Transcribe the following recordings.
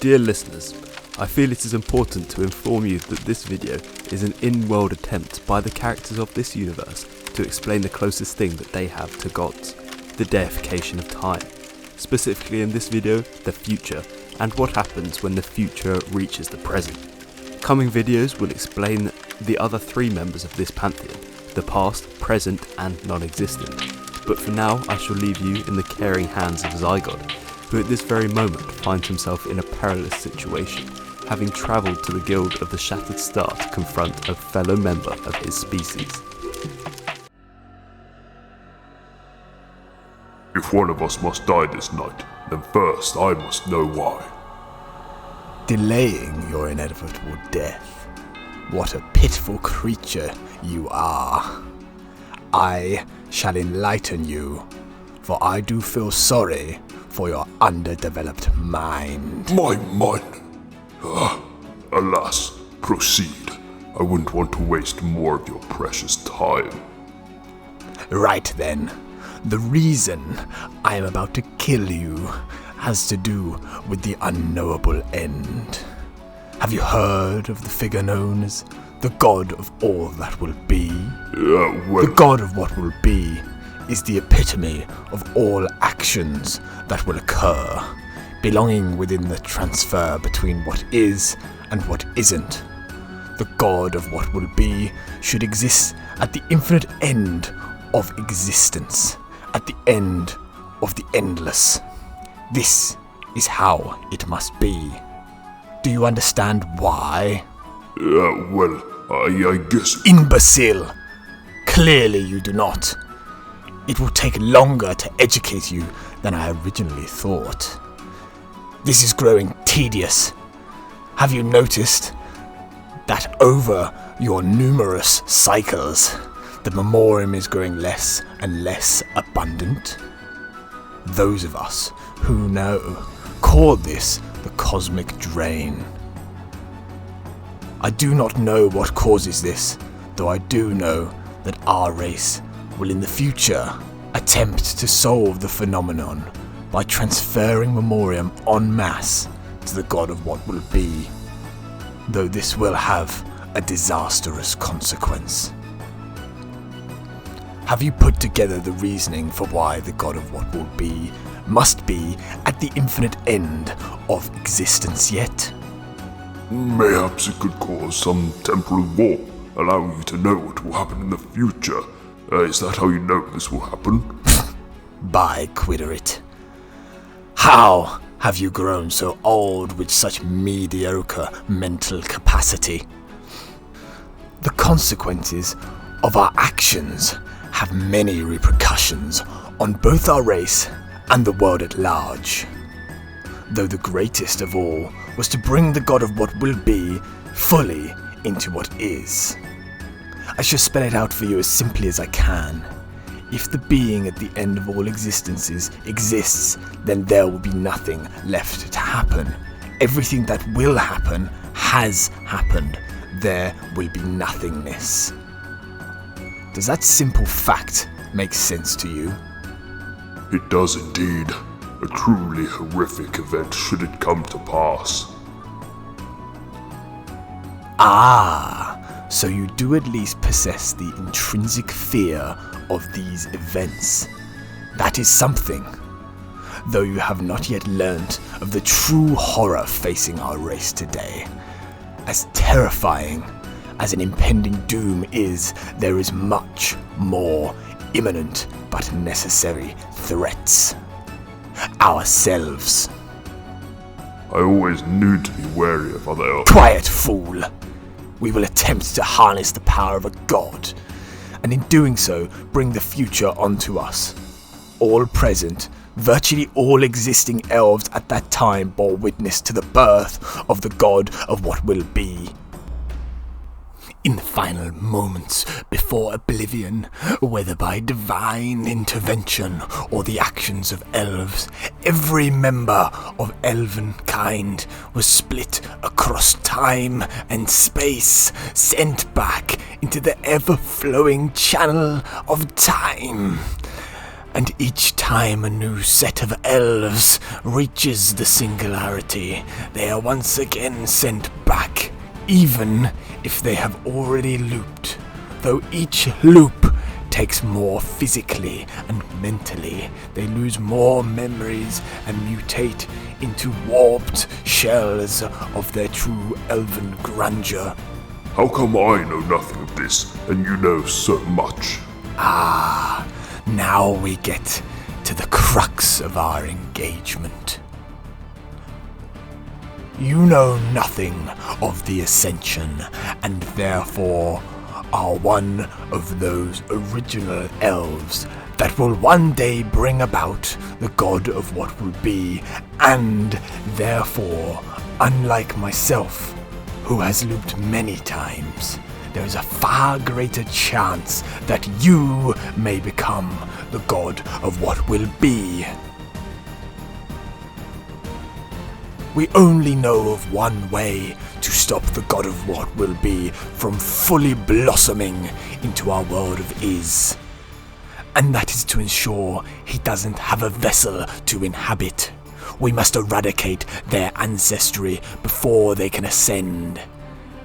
Dear listeners, I feel it is important to inform you that this video is an in-world attempt by the characters of this universe to explain the closest thing that they have to gods, the deification of time. Specifically in this video, the future, and what happens when the future reaches the present. Coming videos will explain the other three members of this pantheon, the past, present and non-existent. But for now I shall leave you in the caring hands of Zigod, who at this very moment finds himself in a perilous situation, having travelled to the Guild of the Shattered Star to confront a fellow member of his species. If one of us must die this night, then first I must know why. Delaying your inevitable death. What a pitiful creature you are. I shall enlighten you, for I do feel sorry for your underdeveloped mind. My mind? Alas, proceed. I wouldn't want to waste more of your precious time. Right then. The reason I am about to kill you has to do with the unknowable end. Have you heard of the figure known as the god of all that will be? The god of what will be is the epitome of all actions that will occur, belonging within the transfer between what is and what isn't. The god of what will be should exist at the infinite end of existence, at the end of the endless. This is how it must be. Do you understand why? I guess... Imbecile! Clearly you do not. It will take longer to educate you than I originally thought. This is growing tedious. Have you noticed that over your numerous cycles, the memoriam is growing less and less abundant? Those of us who know call this the cosmic drain. I do not know what causes this, though I do know that our race will in the future attempt to solve the phenomenon by transferring memoriam en masse to the god of what will be, though this will have a disastrous consequence. Have you put together the reasoning for why the god of what will be must be at the infinite end of existence yet? Mayhaps it could cause some temporal war, allowing you to know what will happen in the future. Is that how you know this will happen? By Quidderit. How have you grown so old with such mediocre mental capacity? The consequences of our actions have many repercussions on both our race and the world at large. Though the greatest of all was to bring the god of what will be fully into what is. I shall spell it out for you as simply as I can. If the being at the end of all existences exists, then there will be nothing left to happen. Everything that will happen has happened. There will be nothingness. Does that simple fact make sense to you? It does indeed. A truly horrific event should it come to pass. Ah, so you do at least possess the intrinsic fear of these events. That is something, though you have not yet learnt of the true horror facing our race today. As terrifying as an impending doom is, there is much more imminent but necessary threats. Ourselves. I always knew to be wary of other elves. Quiet, fool! We will attempt to harness the power of a god, and in doing so, bring the future onto us. All present, virtually all existing elves at that time bore witness to the birth of the god of what will be. In the final moments before oblivion, whether by divine intervention or the actions of elves, every member of elven kind was split across time and space, sent back into the ever-flowing channel of time. And each time a new set of elves reaches the singularity, they are once again sent back, even if they have already looped. Though each loop takes more physically and mentally, they lose more memories and mutate into warped shells of their true elven grandeur. How come I know nothing of this, and you know so much? Now we get to the crux of our engagement. You know nothing of the Ascension, and therefore are one of those original elves that will one day bring about the god of what will be, and therefore, unlike myself, who has looped many times, there is a far greater chance that you may become the god of what will be. We only know of one way to stop the god of what will be from fully blossoming into our world of is. And that is to ensure he doesn't have a vessel to inhabit. We must eradicate their ancestry before they can ascend.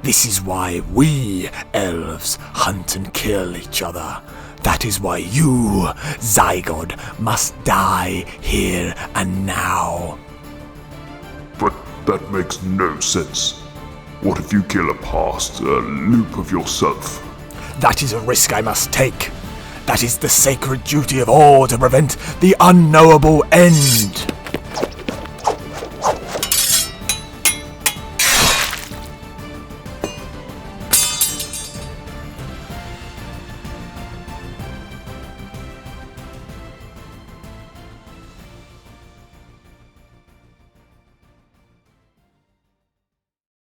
This is why we, elves, hunt and kill each other. That is why you, Zigod, must die here and now. But that makes no sense. What if you kill a past loop of yourself? That is a risk I must take. That is the sacred duty of all to prevent the unknowable end.